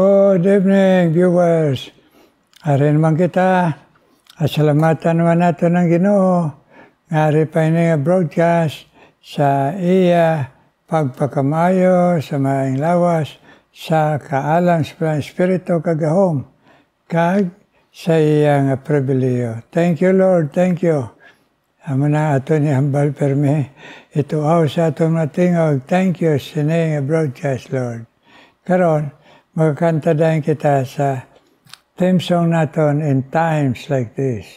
Good evening, viewers. Ari naman kita. Asalamatan naman natin ng Ginoo. Ngari pa ini nga broadcast sa iya pagpakamayo sa maing lawas sa kaalam sa Espiritu kagahom kag sa iya nga pribileyo. Thank you, Lord. Thank you. Amo na ato ni hambal permi. Ito aw sa atong natingog. Thank you sa nga broadcast, Lord. Karon, magkanta dahil kita sa theme song naton in times like this.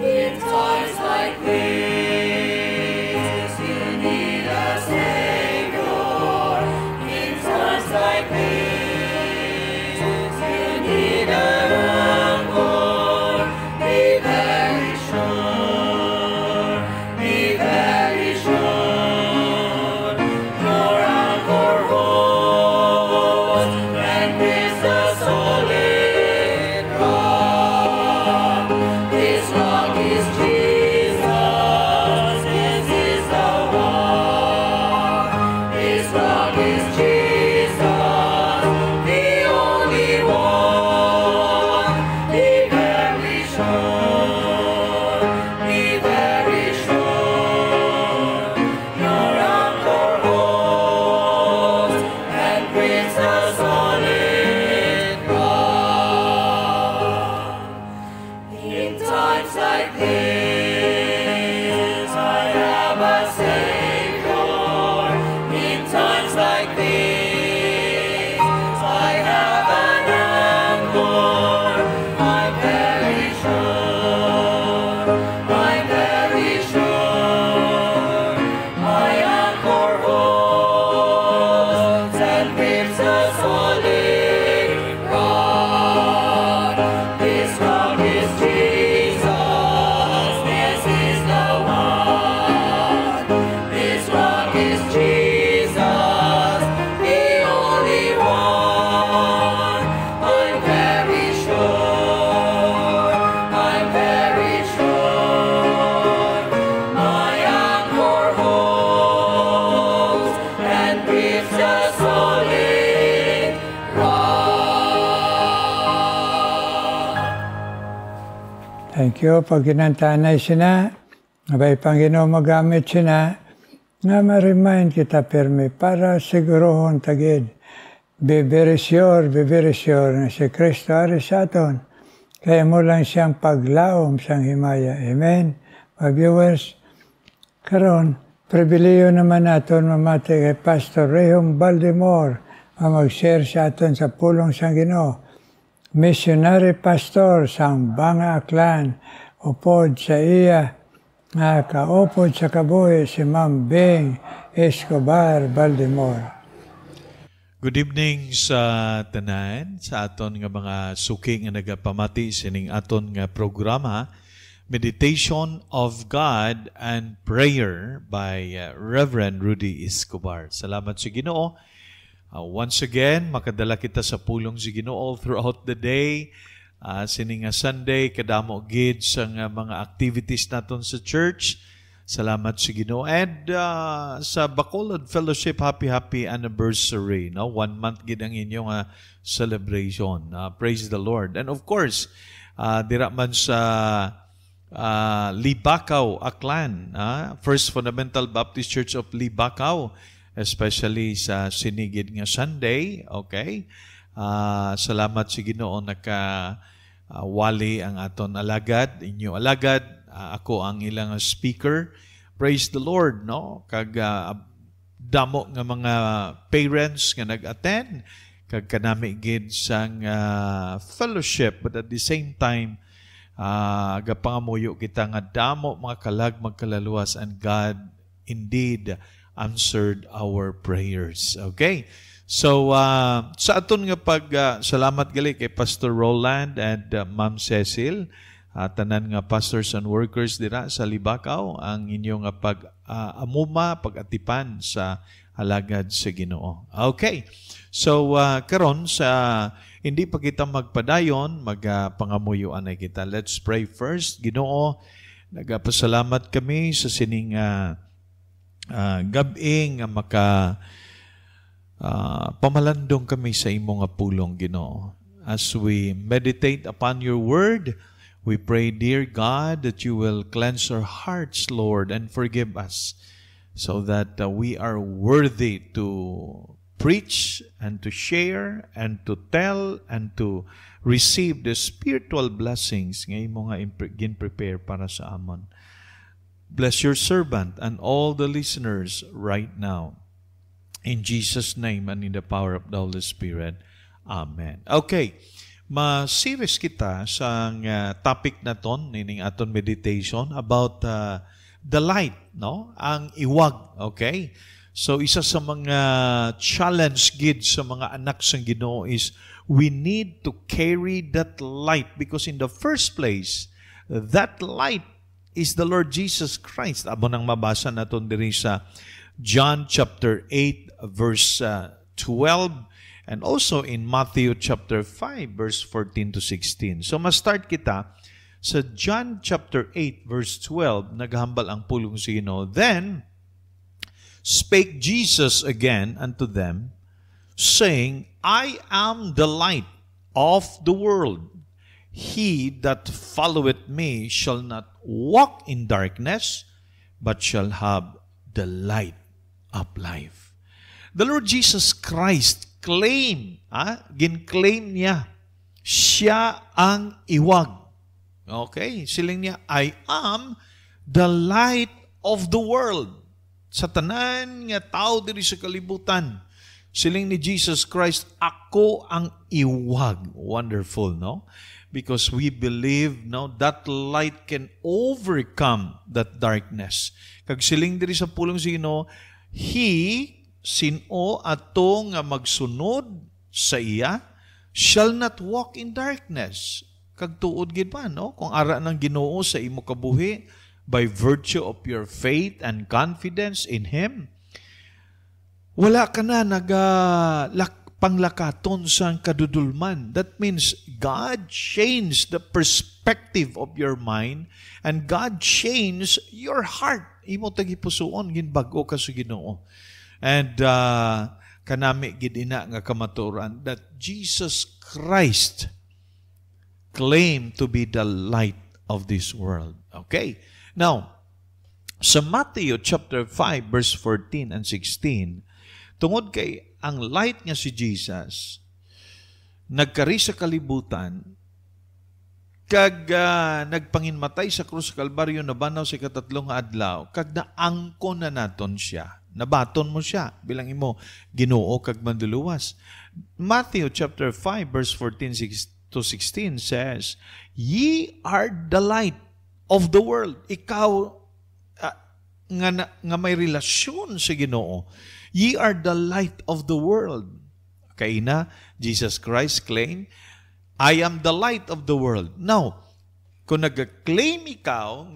In times like this, you need a Savior. In times like this, you need a Thank you. Pag ginantanay sina, abay Panginoon magamit sina, nga ma-remind kita permi para sigurohon tagid. Be very sure na si Kristo ari sa aton. Kaya mo lang siyang paglaom siyang himaya. Amen. Mga viewers, karon pribileyo naman naton mamati kay Pastor Rehum Baldemore mag-share sa aton sa pulong sang Ginoo. Missionary pastor sang Banga Aklan, upod sa iya, nga kaupod sa kabuhi si Ma'am Bing Escobar Baldemore. Good evening sa tanan, sa aton nga mga suki nga nagapamati sining aton nga programa, Meditation of God and Prayer by Reverend Rudy Escobar. Salamat sa Ginoo. Once again, makadala kita sa pulong si Ginoo throughout the day. Sining Sunday, kadamo gid sa mga activities naton sa church. Salamat sa Ginoo. And sa Bacolod Fellowship, happy anniversary. No? 1 month gid ang inyong celebration. Praise the Lord. And of course, dira man sa Libacao, Aklan. First Fundamental Baptist Church of Libacao. Especially sa sinigid nga Sunday, okay? Salamat sa Ginoo naka-wali ang aton alagad, inyo alagad, ako ang ilang speaker. Praise the Lord, no? Kag damo nga mga parents nga nag-attend, kag kanami gid sang fellowship, but at the same time, gapangamuyo kita nga damo mga kalag magkalaluwas, and God indeed answered our prayers. Okay? So, sa aton nga salamat gali kay Pastor Roland and Ma'am Cecil, tanan nga pastors and workers dira sa Libacao, ang inyong pag-amuma, pag-atipan sa alagad sa Ginoo. Okay. So, karon sa hindi pa kita magpadayon, magpangamuyuan na kita. Let's pray first. Ginoo, Nagapasalamat kami sa sining gabi nga pamalandong kami sa imong nga pulong, Ginoo. As we meditate upon your word, we pray, dear God, that you will cleanse our hearts, Lord, and forgive us so that we are worthy to preach and to share and to tell and to receive the spiritual blessings nga imo nga gin-prepare para sa amon. Bless your servant and all the listeners right now. In Jesus' name and in the power of the Holy Spirit. Amen. Okay. Ma-serious kita sa topic na ton, nining aton meditation about the light, no? Ang iwag, okay? So isa sa mga challenge gid sa mga anak sa Ginoo is we need to carry that light because in the first place, that light is the Lord Jesus Christ. Amo nang mabasa naton diri sa John chapter 8 verse 12 and also in Matthew chapter 5 verse 14 to 16. So ma-start kita sa John chapter 8 verse 12, naghambal ang pulong sa Ginoo. Then spake Jesus again unto them, saying, I am the light of the world. He that followeth me shall not walk in darkness, but shall have the light of life. The Lord Jesus Christ gin-claim niya, siya ang iwag. Okay? Siling niya, I am the light of the world. Sa tanan nga tao diri sa kalibutan, siling ni Jesus Christ, ako ang iwag. Wonderful, no? Because we believe, no, that light can overcome that darkness. Kag siling diri sa pulong sa Ginoo, sino ato nga magsunod sa iya shall not walk in darkness. Kag tuod gid pa, no? Kung ara ng Ginoo sa imo kabuhi by virtue of your faith and confidence in Him, wala ka na panglakaton sa kadudulman. That means God changed the perspective of your mind and God changed your heart. Imo tagipusoon ginbag-o ka sa Ginoo. And kanami gid ina nga kamaturan that Jesus Christ claimed to be the light of this world. Okay. Now, sa Matthew chapter 5 verse 14 and 16, tungod kay ang light nga si Jesus nagkari sa kalibutan kag nagpanginmatay sa krus sa Kalbaryo nabanaw sa ikatatlo nga adlaw kag naangkon na naton siya. Nabaton mo siya bilang imo Ginoo kag manduluwas. Matthew chapter 5 verse 14 to 16 says, Ye are the light of the world. Ikaw nga may relasyon sa Ginoo. Ye are the light of the world. Kay na Jesus Christ claimed, I am the light of the world. Now, kung nag-claim ikaw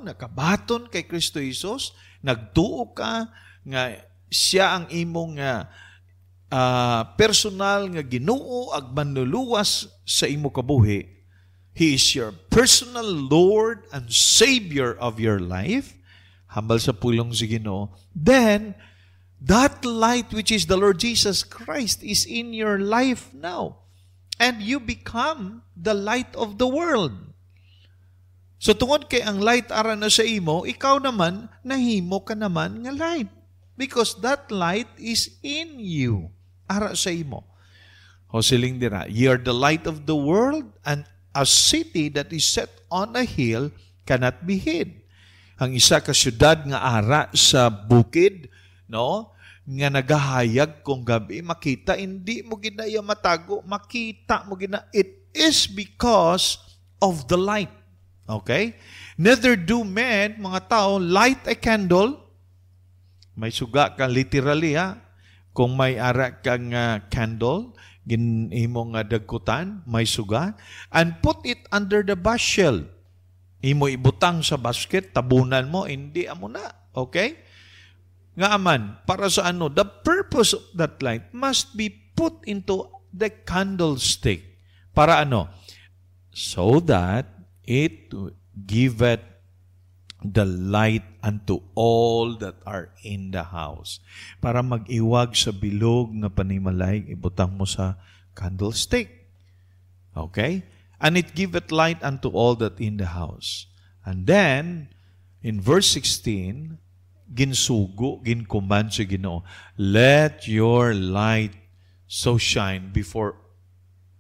nakabaton kay Kristo Jesus, nagtuo ka nga siya ang imong personal nga Ginoo ag manluluwas sa imo kabuhi, He is your personal Lord and Savior of your life, hambal sa pulong sa Ginoo, then that light which is the Lord Jesus Christ is in your life now. And you become the light of the world. So tungod kay ang light ara na sa imo, ikaw naman, nahimo ka naman nga light. Because that light is in you. Ara sa imo. O siling dira, ye are the light of the world, and a city that is set on a hill cannot be hid. Ang isa ka syudad nga ara sa bukid, no? Nga nagahayag kung gabi, makita, hindi mo ginaya matago, makita mo gina. It is because of the light. Okay? Neither do men, mga tao, light a candle. May suga ka literally, ha? Kung may ara kang candle, ginimo nga dagkutan, may suga, and put it under the bushel. Imo ibutang sa basket, tabunan mo, hindi amo na. Okay? Nga aman, para sa ano? The purpose of that light must be put into the candlestick. Para ano? So that it giveth the light unto all that are in the house. Para mag-iwag sa bilog nga panimalay, ibutang mo sa candlestick. Okay? And it giveth light unto all that in the house. And then, in verse 16, ginsugo, gincommand sa Ginoo, let your light so shine before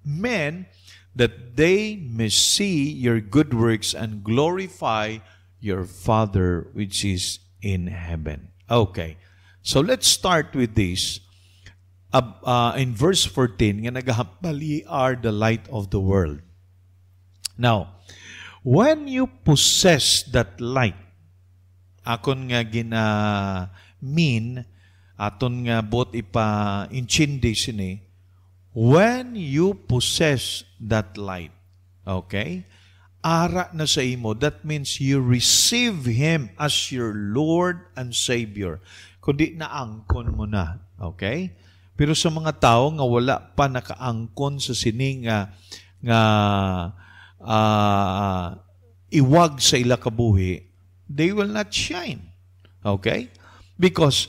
men that they may see your good works and glorify your Father which is in heaven. Okay. So let's start with this. In verse 14, nga nagahapali are the light of the world. Now, when you possess that light, akon nga aton nga bot ipa-inchindi sini, when you possess that light, okay, ara na sa imo, that means you receive Him as your Lord and Savior. Kundi naangkon mo na, okay? Pero sa mga tao nga wala pa nakaangkon sa sining nga iwag sa ila kabuhi, they will not shine. Okay? Because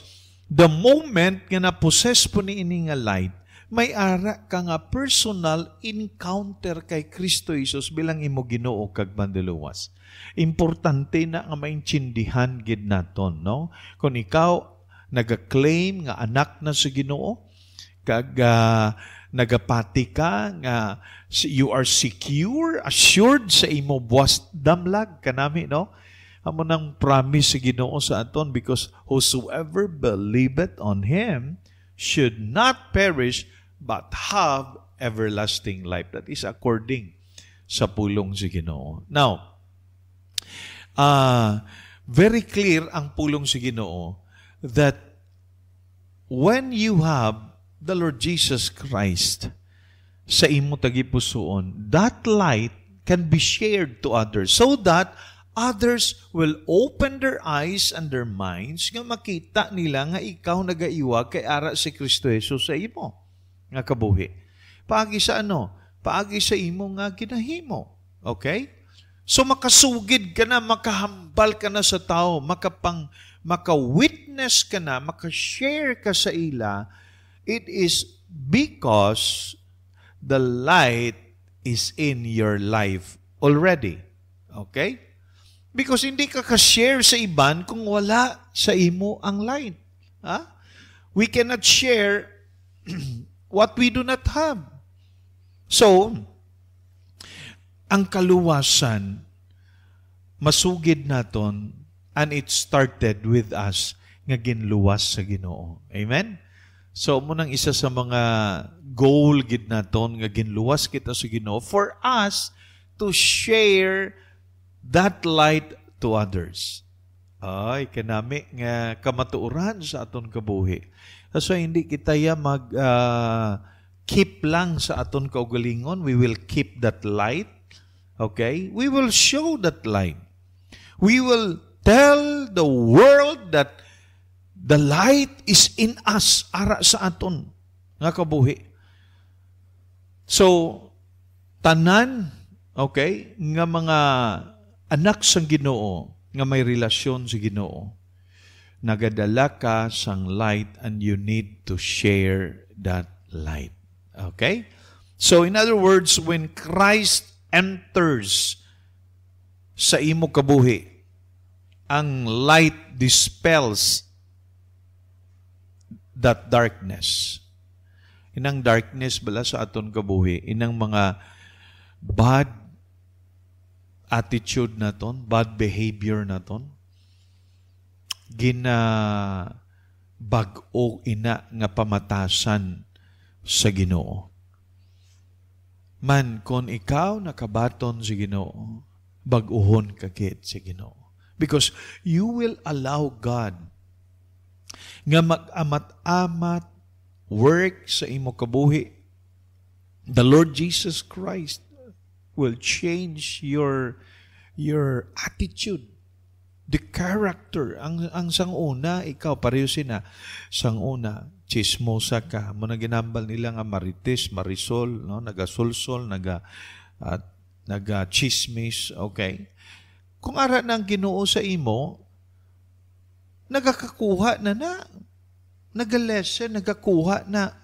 the moment nga na-possess po ni ini nga light, may ara ka nga personal encounter kay Kristo Jesus bilang imo Ginoo kag mandiluwas. Importante na nga maintindihan gid naton, no? Kung ikaw naga-claim nga anak na sa Ginoo, kag nagapati ka nga you are secure, assured sa imo buwas damlag kanami, no? Amo nang promise sa Ginoo sa aton, because whosoever believeth on Him should not perish but have everlasting life. That is according sa pulong sa Ginoo. Now, very clear ang pulong sa Ginoo that when you have the Lord Jesus Christ sa imo tagipusoon, that light can be shared to others so that others will open their eyes and their minds nga makita nila nga ikaw nagaiwag kay ara si Kristo Jesus sa imo nga kabuhi. Paagi sa ano? Paagi sa imo nga ginahimo. Okay? So makasugid ka na, makahambal ka na sa tao, maka-witness ka na, maka-share ka sa ila. It is because the light is in your life already. Okay? Because hindi ka ka-share sa iban kung wala sa imo ang light. Ha? We cannot share what we do not have. So, ang kaluwasan, masugid naton, and it started with us nga ginluwas sa Ginoo. Amen? So, munang isa sa mga goal gid naton nga ginluwas kita sa Ginoo for us to share that light to others. Ay, kanami nga kamatuoran sa aton kabuhi. So, hindi kita keep lang sa aton kaugalingon. We will keep that light. Okay? We will show that light. We will tell the world that the light is in us, ara sa aton nga kabuhi. So, tanan, okay, nga mga anak sang Ginoo, nga may relasyon sa Ginoo, nagadala ka sang light and you need to share that light. Okay? So, in other words, when Christ enters sa imo kabuhi, ang light dispels that darkness. Inang darkness bala sa aton kabuhi, inang mga bad attitude naton, bad behavior naton, bag-o ina nga pamatasan sa Ginoo. Man, kung ikaw nakabaton sa Ginoo, bag-uhon kakit sa Ginoo. Because you will allow God nga mag-amat-amat work sa imo kabuhi. The Lord Jesus Christ will change your attitude, the character. Ang sanguna, ikaw, pareho sina, sanguna, chismosa ka. Muna ginambal nila nga marites, marisol, no? Nagasulsol, naga-chismis, okay? Kung ara na ang Ginoo sa imo, nagakakuha na nagalesen, nagakuha na.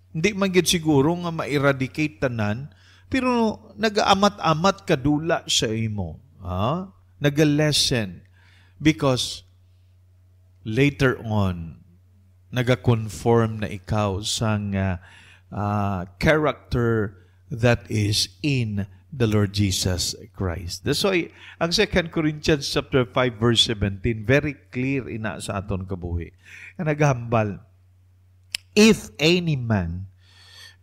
Hindi man gid siguro nga ma-eradicate tanan, pero nagaamat-amat kadula sa imo. Nagalesen. Because later on, nagakonform na ikaw sa character that is in the Lord Jesus Christ. That's why, ang 2 Corinthians chapter 5 verse 17, very clear ina sa aton kabuhi. Naghambal, if any man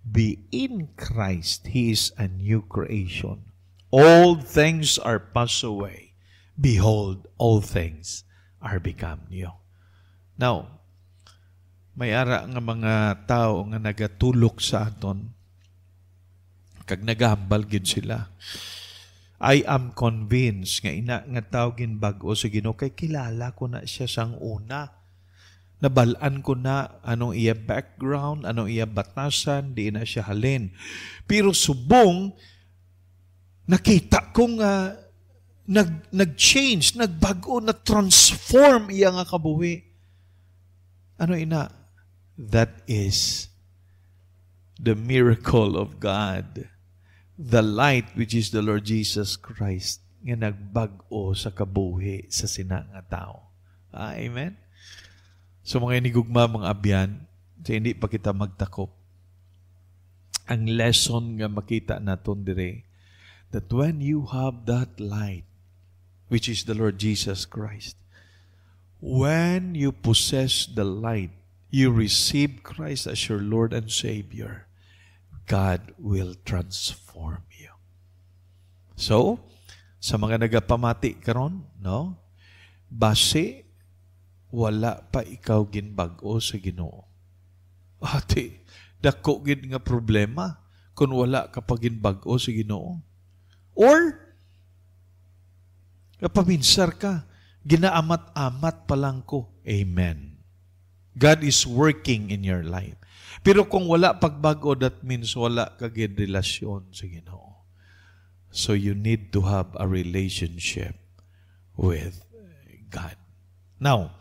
be in Christ, he is a new creation. All things are passed away. Behold, all things are become new. Now, may ara nga mga tao nga nagatulok sa aton, kag nagahambal gid sila. I am convinced nga ina nga tao ginbag-o sa Ginoo kay kilala ko na siya sang una. Nabalaan ko na anong iya background, anong iya batasan, di na siya halin. Pero subong, nakita ko nga nag-change, nagbago, na-transform iya nga kabuhi. Ano ina? That is the miracle of God. The light which is the Lord Jesus Christ nga nagbago sa kabuhi sa sina nga tao. Amen? So mga inigugma, mga abyan, so hindi pa kita magtakop. Ang lesson nga makita naton dire, that when you have that light, which is the Lord Jesus Christ, when you possess the light, you receive Christ as your Lord and Savior, God will transform you. So, sa mga nagapamati karon, no? Base, wala pa ikaw ginbag-o sa Ginoo. Ate, dako gid nga problema kung wala ka pa ginbag-o sa Ginoo. Or, kapaminsar ka, ginaamat-amat pa lang ko. Amen. God is working in your life. Pero kung wala pagbago, that means wala ka gid relasyon sa Ginoo. So you need to have a relationship with God. Now,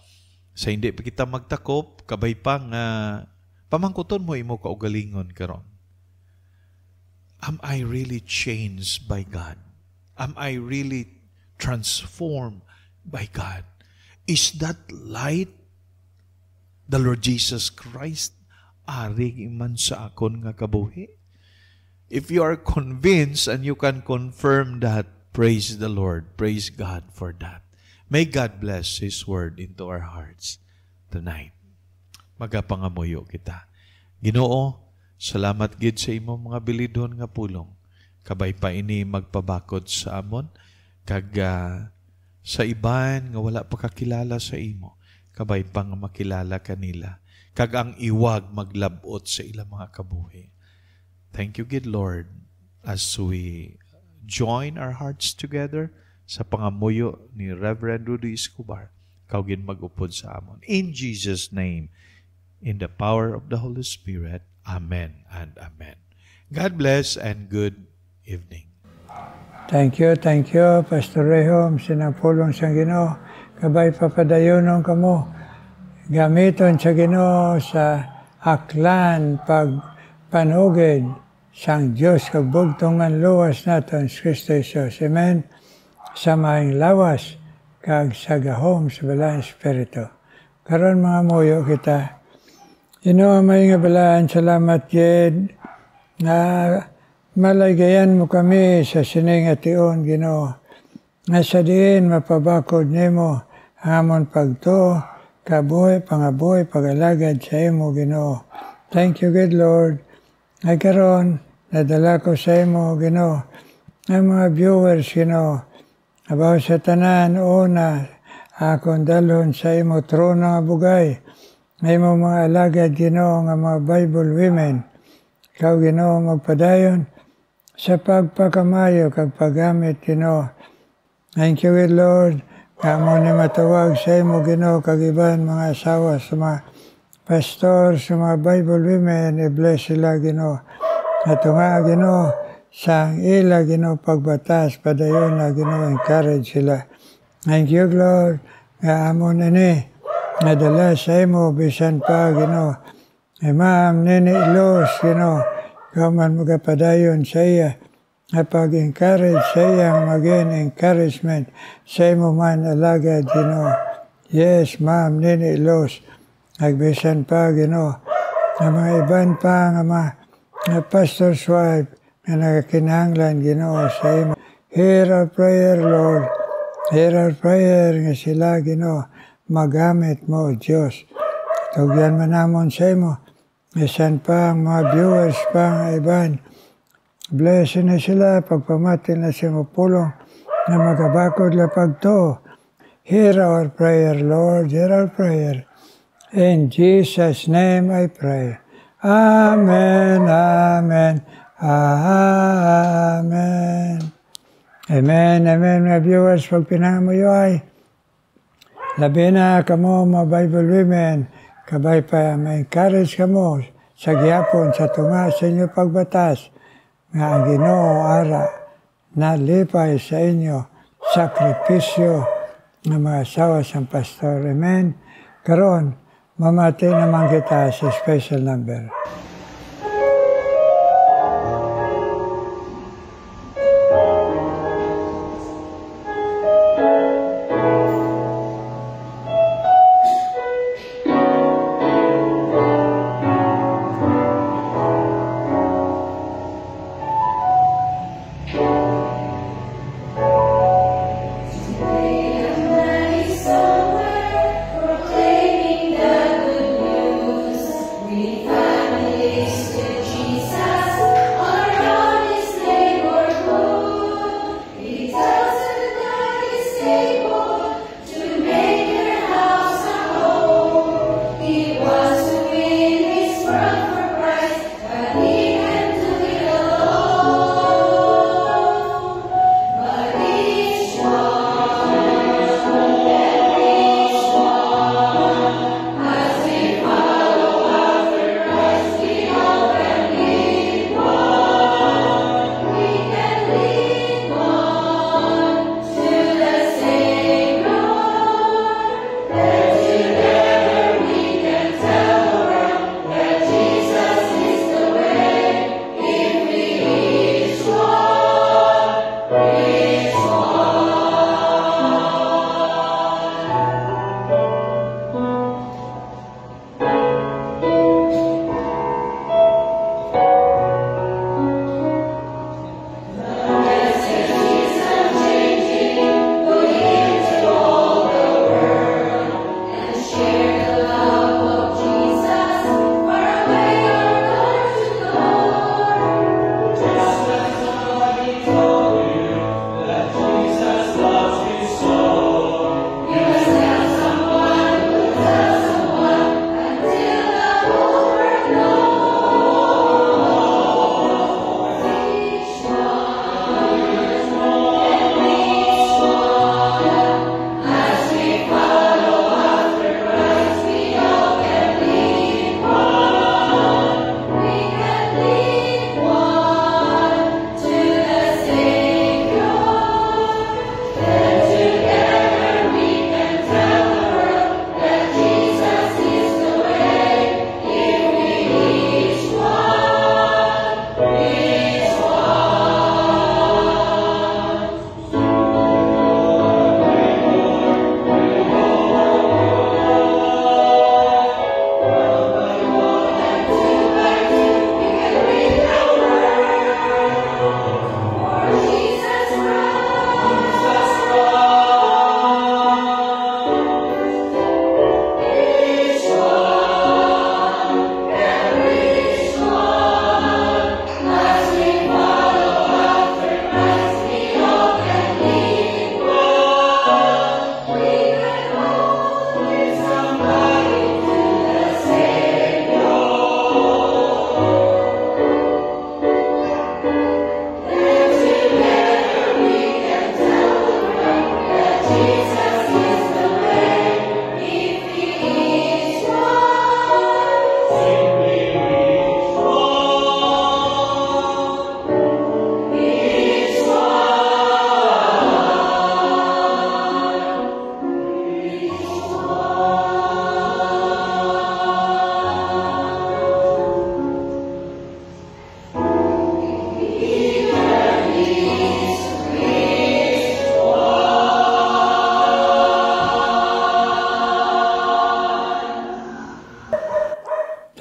sa hindi pa kita magtakop, kabay pa nga pamangkuton mo imo kaugalingon karon. Am I really changed by God? Am I really transformed by God? Is that light the Lord Jesus Christ ari man sa akon nga kabuhi? If you are convinced and you can confirm that, praise the Lord. Praise God for that. May God bless His word into our hearts tonight. Magapangamuyo kita. Ginoo, salamat gid sa imong mga bilidon nga pulong. Kabay pa ini magpabakod sa amon, kag sa iban nga wala pa kakilala sa imo, kabay pa nga makilala kanila. Kag ang iwag maglabot sa ilang mga kabuhi. Thank you, good Lord, as we join our hearts together sa pangamuyo ni Reverend Rudy Escobar. Kaugin mag-upod sa amon. In Jesus' name, in the power of the Holy Spirit, Amen and Amen. God bless and good evening. Thank you, Pastor Rehom, sinapulong sa Ginoo. Kabay papadayonon kamo. Gamiton sa Ginoo sa aklan pagpanugid sang Diyos kag bugtongan luwas naton sa Kristo Jesus. Amen. Sa maing lawas kag sa gahom sa balaan Espiritu. Karon mga muyo kita. Ginoo may nga balaan, salamat yed na malagayan mo kami sa sining ation, Ginoo. Nga sa diin mapabakod nimo hamon pagto, kabuhi, pangabuhi, pagalagad sa imo, Ginoo. Thank you, good Lord. Ay karon, nadala ko sa imo, Ginoo. Ang mga viewers, Ginoo, abaw sa tanan, una, akong dalhon sa imo trono nga bugay. May mo mga alagad, Ginoo, nga mga Bible women. Ikaw, Ginoo, magpadayon sa pagpakamayo kag paggamit, Ginoo. Thank you, good Lord. Kamo ni matawag sa imo, Ginoo, kag iban mga asawa sa mga pastor, sa mga Bible women, i-bless sila, Ginoo. At nga, Ginoo, sa ila, Ginoo, pagbatas, padayon na, Ginoo, encourage sila. Thank you, Lord, nga amo na ni, nadala sa imo, bisan pa, Ginoo. Ma'am, Nini Los, Ginoo, ikaw man magapadayon sa iya, pag-encourage sa iya, maging encouragement sa imo man alagad, Ginoo. Yes, Ma'am, Nini Los, agbisan pa, Ginoo, na mga iban pa nga mga pastor's wife na nakakinahanglan, Ginoo, sa imo. Hear our prayer, Lord. Hear our prayer nga sila, Ginoo, magamit mo, Diyos. Tugyan man namon sa imo. Isan pa ang mga viewers pa nga iban. Bless na sila, pagpamati na sa imo pulong na magabakod la pagto. Hear our prayer, Lord. Hear our prayer. In Jesus' name I pray. Amen, amen, amen. Amen, amen, mga viewers. Pag pinangamuyo ay, labi na kamo mga Bible women, kabay pa ma-encourage kamo sa gihapon, sa tunga sa inyo pagbatas, nga ang Ginoo ara nalipay sa inyo sakripisyo ng mga asawa sa pastor. Amen. Karon, mamati naman kita sa special number. Proclaiming the good news, we finally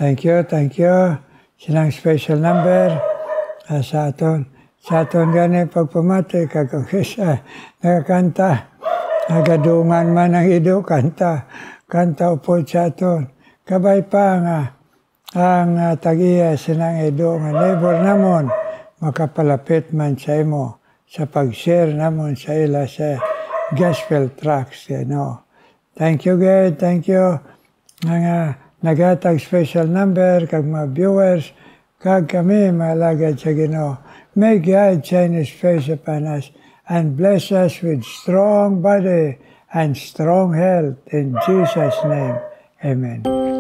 Thank you. Sinang special number sa aton. Sa aton gani pagpamati, kagong isa, nakakanta. Nagadungan man ang ido, kanta. Kanta upod sa aton. Kabay pa nga, ang tagiya sinang ido nga neighbor namon, makapalapit man sa imo sa pag-share namon sa ila sa gospel tracks. Thank you, God. Thank you. Nga nagatag special number, kag mga viewers, kag kami malagad sa Ginoo. May God shine His face upon us and bless us with strong body and strong health. In Jesus' name, amen.